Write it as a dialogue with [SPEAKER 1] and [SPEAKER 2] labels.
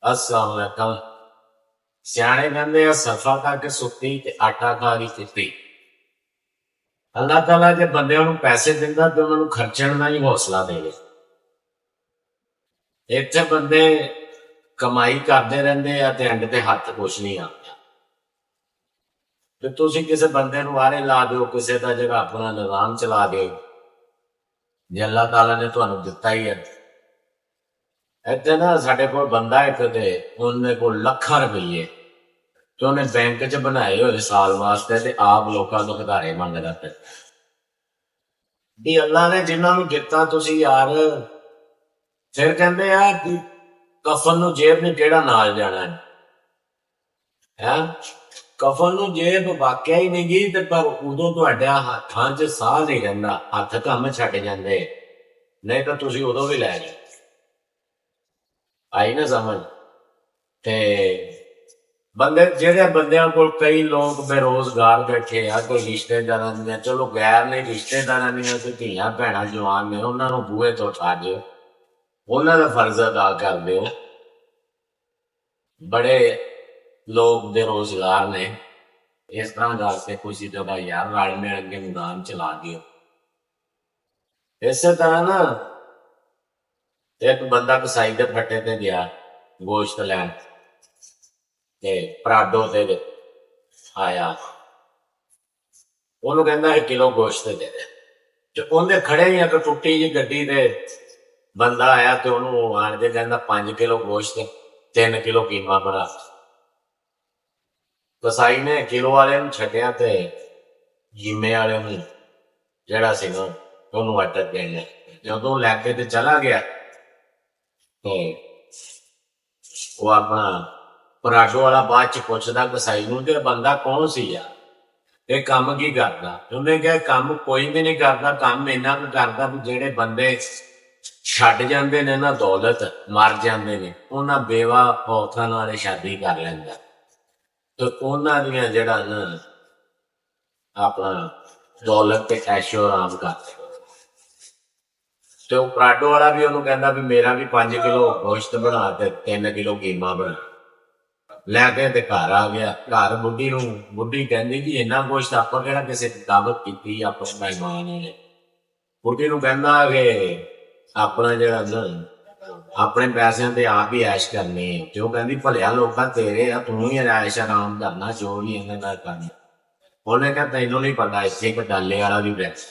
[SPEAKER 1] अस्सलाम वालेकुम। सियाणे कहते हैं सफा करके सुती ते आटा खा गई कुत्ती। अल्लाह तला जे बंदियां नूं पैसे दिंदा ते उन्हां नूं खर्चण दा ही हौसला देवे। इत्थे बंदे कमाई करदे रहिंदे आ ते एंड ते हत्थ कुछ नहीं आंदा। ते तुसीं किसे बंदे नूं आरे ला दिओ, किसे दा जेह्ड़ा अपना निज़ाम चला दिओ, जे अल्लाह ताला ने तुहानूं दित्ता ही है। इत्थे ना साडे कोल बंदा इक ते उहदे कोल लखां रुपईए ते उहने बैंक च बनाए होए साल वास्ते ते आप लोकां तों उधारे मंगदा फिरदा। भी अल्लाह ने जिन्हां नूं दित्ता तुसीं यार फिर कहंदे आ कि कफन नूं जेब ने किहड़ा नाल जाना है। कफन नूं जेब वाकिआ ही नहीं गी ते पर उदों तुहाडे हत्थां च साह नहीं रहिंदा, हत्थ काम छड्ड जांदे, नहीं तां तुसीं उदों भी लै जाओ। आई ना समझ। ते बंदे जेह्ड़े बंदियां कोल कई लोग बेरोजगार बैठे आ, कोई रिश्तेदारां दियां, चलो गैर ने रिश्तेदारां दियां कोई धियां भैणां जवान ने, उन्हां नूं बूहे तो उठा दिओ, उन्हां दा फर्ज अदा कर दिओ। बड़े लोग बेरोजगार ने, इस तरह करके कुछ जगह यार रल मिल के निजाम चला दिओ। इसे तरह ना एक बंदा कसाई दे फट्टे ते गया गोश्त लैन ते पराडो ते आया, ਉਹਨੂੰ ਕਹਿੰਦਾ 1 ਕਿਲੋ ਗੋਸ਼ਤ ਦੇ ਦੇ ਤੇ ਉਹਦੇ ਖੜੇ ਹੀ ਇੱਕ ਟੁੱਟੀ ਜੀ ਗੱਡੀ ਤੇ ਬੰਦਾ ਆਇਆ ਤੇ ਉਹਨੂੰ ਆਣ ਕੇ ਕਹਿੰਦਾ 5 ਕਿਲੋ ਗੋਸ਼ਤ 3 ਕਿਲੋ ਕੀਮਾ ਬਣਾ। ਕਸਾਈ ਨੇ ਕਿਲੋ ਵਾਲੇ ਨੂੰ ਛੱਡਿਆ ਤੇ ਕੀਮੇ ਵਾਲੇ ਨੂੰ ਜਿਹੜਾ ਸੀ ਨਾ ਉਹਨੂੰ ਆਰਡਰ ਦੇਣ ਲਿਆ। ਜਦੋਂ ਲੈ ਕੇ ਤੇ ਚਲਾ ਗਿਆ ਤੇ ਉਹ ਆਪਣਾ ਪਰਾਡੋ ਵਾਲਾ ਬਾਅਦ ਚ ਪੁੱਛਦਾ ਕਸਾਈ ਨੂੰ ਕਿ ਬੰਦਾ ਕੌਣ ਸੀ ਯਾਰ, ਇਹ ਕੰਮ ਕੀ ਕਰਦਾ। ਉਹਨੇ ਕਿਹਾ ਕੰਮ ਕੋਈ ਵੀ ਨਹੀਂ ਕਰਦਾ, ਕੰਮ ਇੰਨਾ ਕੁ ਕਰਦਾ ਵੀ ਜਿਹੜੇ ਬੰਦੇ ਛੱਡ ਜਾਂਦੇ ਨੇ ਨਾ ਦੌਲਤ, ਮਰ ਜਾਂਦੇ ਨੇ, ਉਹਨਾਂ ਬੇਵਾ ਔਰਤਾਂ ਨਾਲ ਸ਼ਾਦੀ ਕਰ ਲੈਂਦਾ ਤੇ ਉਹਨਾਂ ਦੀਆਂ ਜਿਹੜਾ ਨਾ ਆਪਣਾ ਦੌਲਤ ਤੇ ਐਸ਼ੋ ਆਰਾਮ ਕਰਦੇ। ਤੇ ਉਹ ਪਰਾਡੋ ਵਾਲਾ ਵੀ ਉਹਨੂੰ ਕਹਿੰਦਾ ਵੀ ਮੇਰਾ ਵੀ 5 ਕਿਲੋ ਗੋਸ਼ਤ ਬਣਾ ਤੇ 3 ਕਿਲੋ ਕੀਮਾ ਬਣਾ। ਲੈ ਕੇ ਤੇ ਘਰ ਆ ਗਿਆ। ਘਰ ਬੁੱਢੀ ਕਹਿੰਦੀ ਜੀ ਇੰਨਾ ਗੋਸ਼ਤ ਆਪਾਂ ਕਿਹੜਾ ਕਿਸੇ ਦਾਵਤ ਕੀਤੀ, ਆਪਣੇ ਮਹਿਮਾਨ ਨੇ। ਬੁੱਢੀ ਨੂੰ ਕਹਿੰਦਾ ਕਿ ਆਪਣਾ ਜਿਹੜਾ ਨਾ ਆਪਣੇ ਪੈਸਿਆਂ ਤੇ ਆਪ ਹੀ ਐਸ਼ ਕਰਨੀ ਹੈ। ਤੇ ਉਹ ਕਹਿੰਦੀ ਭਲਿਆ ਲੋਕਾਂ ਤੇਰੇ ਆ, ਤੂੰ ਹੀ ਐਸ਼ ਆਰਾਮ ਕਰਨਾ ਜੋ ਵੀ ਇਹਨੇ ਨਾਲ ਕਰਨਾ। ਉਹਨੇ ਕਿਹਾ ਤੈਨੂੰ ਨਹੀਂ ਪਤਾ ਇੱਥੇ ਇੱਕ ਡਾਲੇ ਵਾਲਾ ਵੀ ਬੈਠਾ